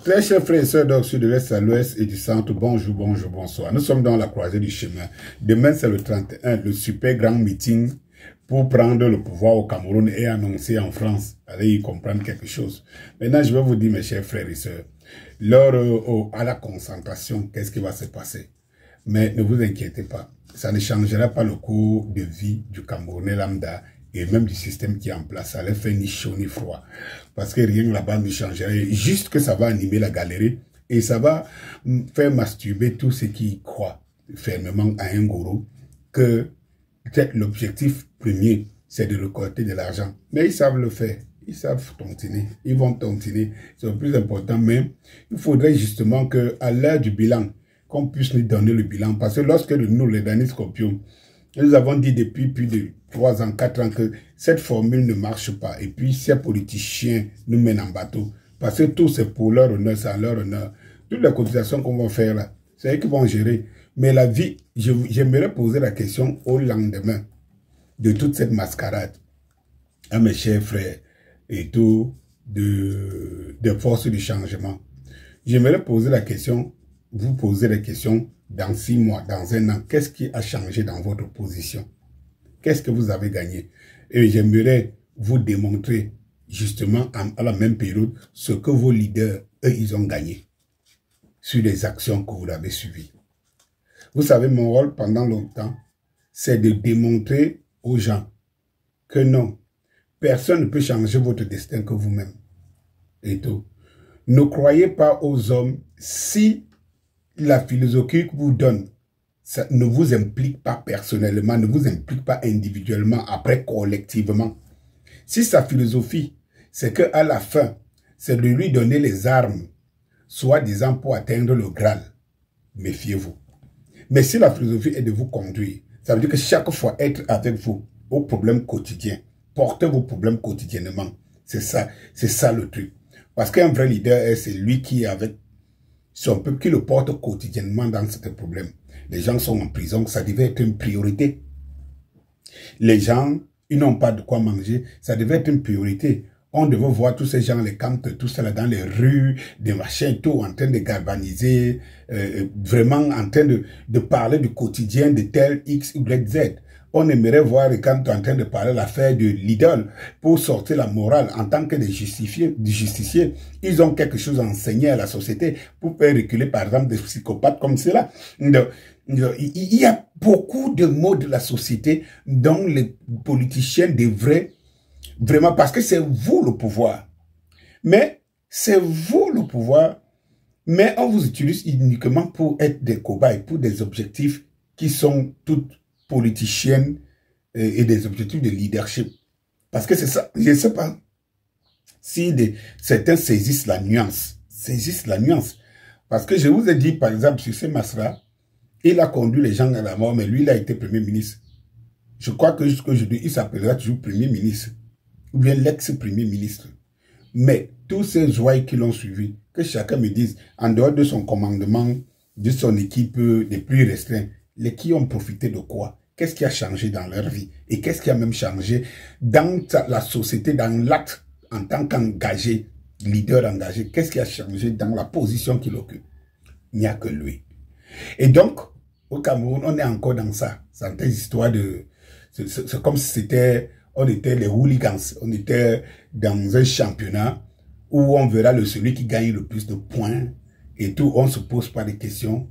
Très chers frères et sœurs d'Occident, de l'Est à l'Ouest et du Centre, bonjour, bonjour, bonsoir. Nous sommes dans la croisée du chemin. Demain, c'est le 31, le super grand meeting pour prendre le pouvoir au Cameroun et annoncer en France. Allez y comprendre quelque chose. Maintenant, je vais vous dire, mes chers frères et sœurs, lors à la concentration, qu'est-ce qui va se passer? Mais ne vous inquiétez pas, ça ne changera pas le cours de vie du Camerounais lambda et même du système qui est en place. Ça ne fait ni chaud ni froid. Parce que rien là-bas ne changera. Juste que ça va animer la galerie et ça va faire masturber tous ceux qui croient fermement à un gourou que l'objectif premier, c'est de récolter de l'argent. Mais ils savent le faire. Ils savent tontiner. Ils vont tontiner. C'est le plus important. Mais il faudrait justement qu'à l'heure du bilan, qu'on puisse nous donner le bilan. Parce que lorsque nous, les derniers scorpions, nous avons dit depuis plus de 3 ans, 4 ans que cette formule ne marche pas. Et puis, ces politiciens nous mènent en bateau. Parce que tout c'est pour leur honneur, c'est à leur honneur. Toutes les cotisations qu'on va faire là, c'est eux qui vont gérer. Mais la vie, j'aimerais poser la question au lendemain de toute cette mascarade à mes chers frères et tout de forces du changement. J'aimerais poser la question, vous poser la question dans 6 mois, dans 1 an, qu'est-ce qui a changé dans votre position? Qu'est-ce que vous avez gagné? Et j'aimerais vous démontrer justement à la même période ce que vos leaders, eux, ils ont gagné sur les actions que vous avez suivies. Vous savez, mon rôle pendant longtemps, c'est de démontrer aux gens que non, personne ne peut changer votre destin que vous-même. Et tout. Ne croyez pas aux hommes si la philosophie que vous donne, ça ne vous implique pas personnellement, ne vous implique pas individuellement, après collectivement. Si sa philosophie, c'est qu'à la fin, c'est de lui donner les armes, soi-disant pour atteindre le Graal, méfiez-vous. Mais si la philosophie est de vous conduire, ça veut dire que chaque fois être avec vous aux problèmes quotidiens, portez vos problèmes quotidiennement. C'est ça le truc. Parce qu'un vrai leader, c'est lui qui est avec son peuple, qui le porte quotidiennement dans ce problème. Les gens sont en prison, ça devait être une priorité. Les gens, ils n'ont pas de quoi manger, ça devait être une priorité. On devait voir tous ces gens, les camps, tout ça là dans les rues, des machins, tout en train de galvaniser, vraiment en train de parler du quotidien de tel X, Y, Z. On aimerait voir les camps en train de parler l'affaire de l'idole pour sortir la morale en tant que des justiciers. Ils ont quelque chose à enseigner à la société pour faire reculer par exemple des psychopathes comme cela. Il y a beaucoup de mots de la société dont les politiciens devraient vraiment, parce que c'est vous le pouvoir. Mais c'est vous le pouvoir, mais on vous utilise uniquement pour être des cobayes, pour des objectifs qui sont toutes politiciennes et des objectifs de leadership. Parce que c'est ça, je ne sais pas si certains saisissent la nuance. Parce que je vous ai dit, par exemple, sur ce Masra, il a conduit les gens à la mort, mais lui, il a été Premier ministre. Je crois que jusqu'aujourd'hui, il s'appellera toujours Premier ministre, ou bien l'ex-Premier ministre. Mais tous ces ouailles qui l'ont suivi, que chacun me dise, en dehors de son commandement, de son équipe des plus restreints, les qui ont profité de quoi? Qu'est-ce qui a changé dans leur vie? Et qu'est-ce qui a même changé dans la société, dans l'acte en tant qu'engagé, leader engagé? Qu'est-ce qui a changé dans la position qu'il occupe? Il n'y a que lui. Et donc, au Cameroun, on est encore dans ça. C'est une histoire de... C'est comme si c'était... On était les hooligans. On était dans un championnat où on verra celui qui gagne le plus de points et tout. On ne se pose pas de questions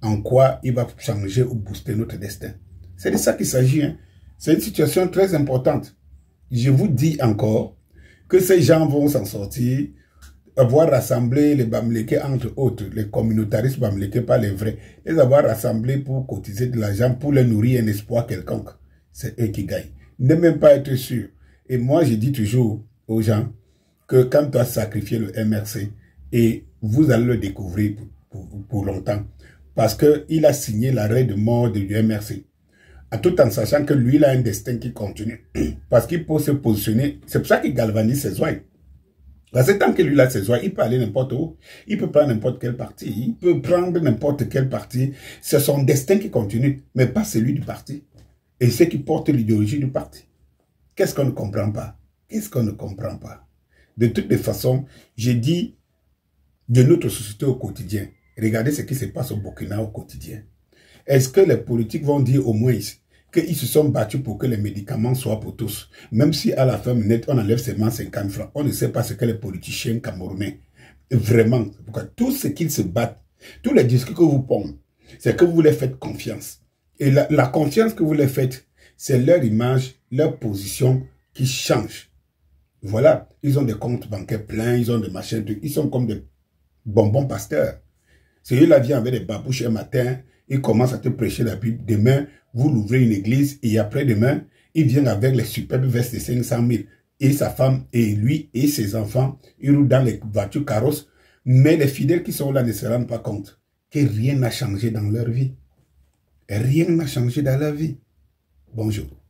en quoi il va changer ou booster notre destin. C'est de ça qu'il s'agit. Hein. C'est une situation très importante. Je vous dis encore que ces gens vont s'en sortir, avoir rassemblé les Bamlékés, entre autres, les communautaristes Bamlékés, pas les vrais, les avoir rassemblés pour cotiser de l'argent, pour leur nourrir un espoir quelconque. C'est eux qui gagnent. Ne même pas être sûr. Et moi, je dis toujours aux gens que quand tu as sacrifié le MRC, et vous allez le découvrir pour longtemps, parce qu'il a signé l'arrêt de mort du MRC, tout en sachant que lui, il a un destin qui continue. Parce qu'il peut se positionner, c'est pour ça qu'il galvanise ses ouailles. Parce que tant que lui a ses ouailles, il peut aller n'importe où, il peut prendre n'importe quel parti, il peut prendre n'importe quel parti, c'est son destin qui continue, mais pas celui du parti. Et ceux qui portent l'idéologie du parti. Qu'est-ce qu'on ne comprend pas? Qu'est-ce qu'on ne comprend pas? De toutes les façons, j'ai dit de notre société au quotidien. Regardez ce qui se passe au Burkina au quotidien. Est-ce que les politiques vont dire au moins qu'ils se sont battus pour que les médicaments soient pour tous? Même si à la fin minute, on enlève seulement 50 francs. On ne sait pas ce que les politiciens camerounais, vraiment, tout ce qu'ils se battent, tous les discours que vous pondez, c'est que vous les faites confiance. Et la confiance que vous les faites, c'est leur image, leur position qui change. Voilà, ils ont des comptes bancaires pleins, ils ont des machins, ils sont comme des bonbons pasteurs. Celui-là vient avec des babouches un matin, il commence à te prêcher la Bible. Demain, vous l'ouvrez une église et après-demain, il vient avec les superbes vestes de 500 000. Et sa femme et lui et ses enfants, ils roulent dans les voitures carrosses. Mais les fidèles qui sont là ne se rendent pas compte que rien n'a changé dans leur vie. Rien n'a changé dans leur vie. Bonjour.